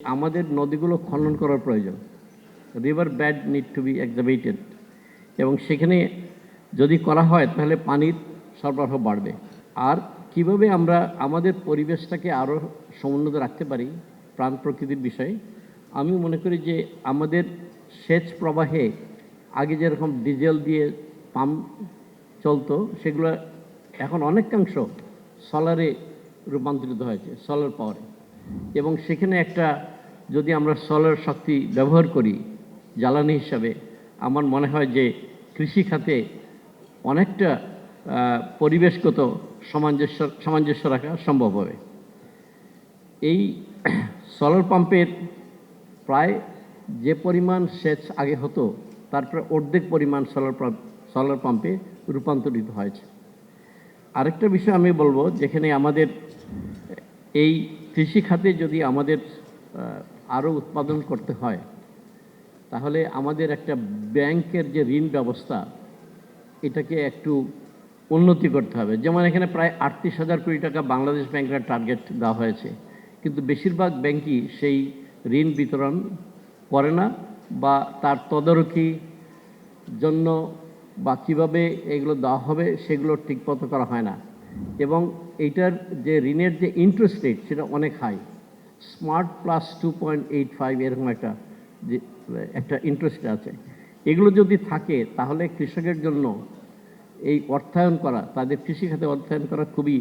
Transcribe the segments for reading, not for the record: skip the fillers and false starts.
আমাদের নদীগুলো খনন করার প্রয়োজন। River bed need to be excavated এবং সেখানে যদি করা হয় তাহলে পানির সরবরাহ বাড়বে। আর কিভাবে আমরা আমাদের পরিবেশটাকে আরও সমুন্নত রাখতে পারি প্রাণ প্রকৃতির বিষয়ে, আমি মনে করি যে আমাদের সেচ প্রবাহে আগে যেরকম ডিজেল দিয়ে পাম্প চলতো সেগুলো এখন অনেকাংশ সোলারে রূপান্তরিত হয়েছে, সোলার পাওয়ারে। এবং সেখানে একটা যদি আমরা সোলার শক্তি ব্যবহার করি জ্বালানি হিসাবে, আমার মনে হয় যে কৃষি খাতে অনেকটা পরিবেশগত সামঞ্জস্য রাখা সম্ভব হবে। এই সোলার পাম্পের প্রায় যে পরিমাণ সেচ আগে হতো তারপরে অর্ধেক পরিমাণ সোলার পাম্পে রূপান্তরিত হয়েছে। আরেকটা বিষয় আমি বলবো, যেখানে আমাদের এই কৃষি খাতে যদি আমাদের আরও উৎপাদন করতে হয় তাহলে আমাদের একটা ব্যাংকের যে ঋণ ব্যবস্থা এটাকে একটু উন্নতি করতে হবে। যেমন এখানে প্রায় 38,000 কোটি টাকা বাংলাদেশ ব্যাংকের টার্গেট দেওয়া হয়েছে, কিন্তু বেশিরভাগ ব্যাংকই সেই ঋণ বিতরণ করে না বা তার তদারকি জন্য বা কীভাবে এগুলো দেওয়া হবে সেগুলো ঠিকমতো করা হয় না। এবং এইটার যে ঋণের যে ইন্টারেস্ট রেট সেটা অনেক হাই, স্মার্ট প্লাস 2.85 এরকম একটা ইন্টারেস্ট আছে। এগুলো যদি থাকে তাহলে কৃষকের জন্য এই অর্থায়ন করা, তাদের কৃষিখাতে অর্থায়ন করা খুবই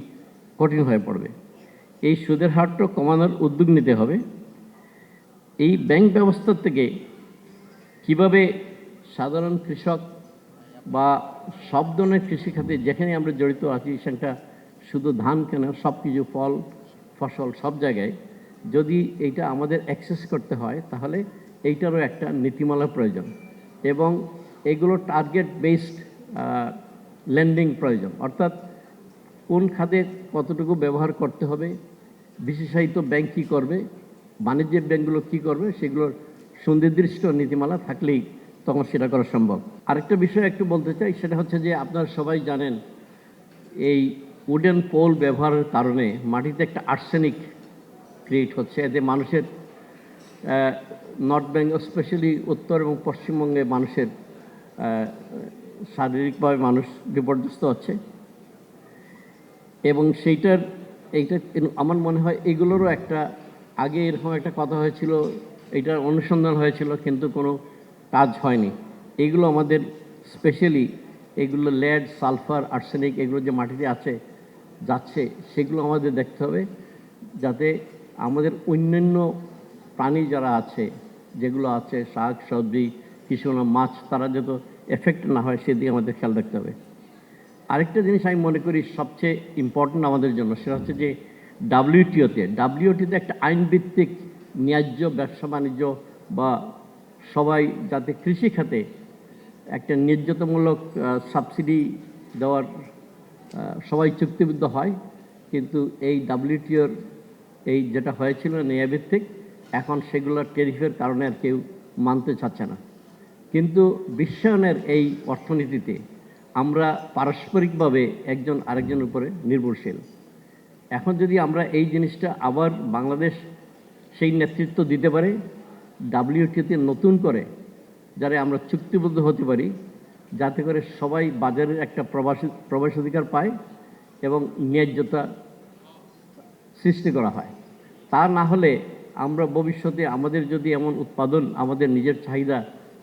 কঠিন হয়ে পড়বে। এই সুদের হারটা কমানোর উদ্যোগ নিতে হবে। এই ব্যাংক ব্যবস্থা থেকে কিভাবে সাধারণ কৃষক বা সব ধরনের কৃষিখাতে যেখানে আমরা জড়িত আছি, সেটা শুধু ধান কেন, সব কিছু ফল ফসল সব জায়গায় যদি এইটা আমাদের অ্যাক্সেস করতে হয় তাহলে এইটারও একটা নীতিমালা প্রয়োজন এবং এগুলো টার্গেট বেসড লেন্ডিং প্রয়োজন। অর্থাৎ কোন খাতে কতটুকু ব্যবহার করতে হবে, বিশেষায়িত ব্যাংক কী করবে, বাণিজ্যিক ব্যাংকগুলো কী করবে, সেগুলোর সুনির্দিষ্ট নীতিমালা থাকলেই তখন সেটা করা সম্ভব। আরেকটা বিষয় একটু বলতে চাই, সেটা হচ্ছে যে আপনারা সবাই জানেন এই উডেন পোল ব্যবহারের কারণে মাটিতে একটা আর্সেনিক ক্রিয়েট হচ্ছে। এতে মানুষের নর্থ বেঙ্গল স্পেশালি উত্তর এবং পশ্চিমবঙ্গে মানুষের শারীরিকভাবে মানুষ বিপর্যস্ত হচ্ছে এবং এইটা আমার মনে হয় এগুলোরও একটা আগে এরকম একটা কথা হয়েছিল, এইটার অনুসন্ধান হয়েছিল কিন্তু কোনো কাজ হয়নি। এগুলো আমাদের স্পেশালি এগুলো লেড, সালফার, আর্সেনিক এগুলো যে মাটিতে যাচ্ছে সেগুলো আমাদের দেখতে হবে, যাতে আমাদের অন্যান্য প্রাণী যারা আছে, যেগুলো আছে শাক সবজি কিছু না মাছ, তারা যত এফেক্ট না হয় সেদিকে আমাদের খেয়াল রাখতে হবে। আরেকটা জিনিস আমি মনে করি সবচেয়ে ইম্পর্টেন্ট আমাদের জন্য, সেটা হচ্ছে যে ডাব্লিউটিতে একটা আইনভিত্তিক ন্যায্য ব্যবসা বাণিজ্য বা সবাই যাতে কৃষি খাতে একটা ন্যায্যতামূলক সাবসিডি দেওয়ার সবাই চুক্তিবদ্ধ হয়। কিন্তু এই ডাব্লিউটিওর এই যেটা হয়েছিল ন্যায়ভিত্তিক, এখন সেগুলোর ট্যারিফের কারণে আর কেউ মানতে চাচ্ছে না। কিন্তু বিশ্বায়নের এই অর্থনীতিতে আমরা পারস্পরিকভাবে একজন আরেকজনের উপরে নির্ভরশীল। এখন যদি আমরা এই জিনিসটা আবার বাংলাদেশ সেই নেতৃত্ব দিতে পারে, ডাব্লিউটিওতে নতুন করে যারা আমরা চুক্তিবদ্ধ হতে পারি, যাতে করে সবাই বাজারের একটা প্রবেশাধিকার পায় এবং ন্যায্যতা সৃষ্টি করা হয়। তা না হলে আমরা ভবিষ্যতে আমাদের যদি এমন উৎপাদন আমাদের নিজের চাহিদা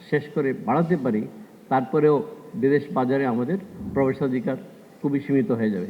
শেষ করে বাড়াতে পারি, তারপরেও বিদেশ বাজারে আমাদের প্রবেশাধিকার খুবই সীমিত হয়ে যাবে।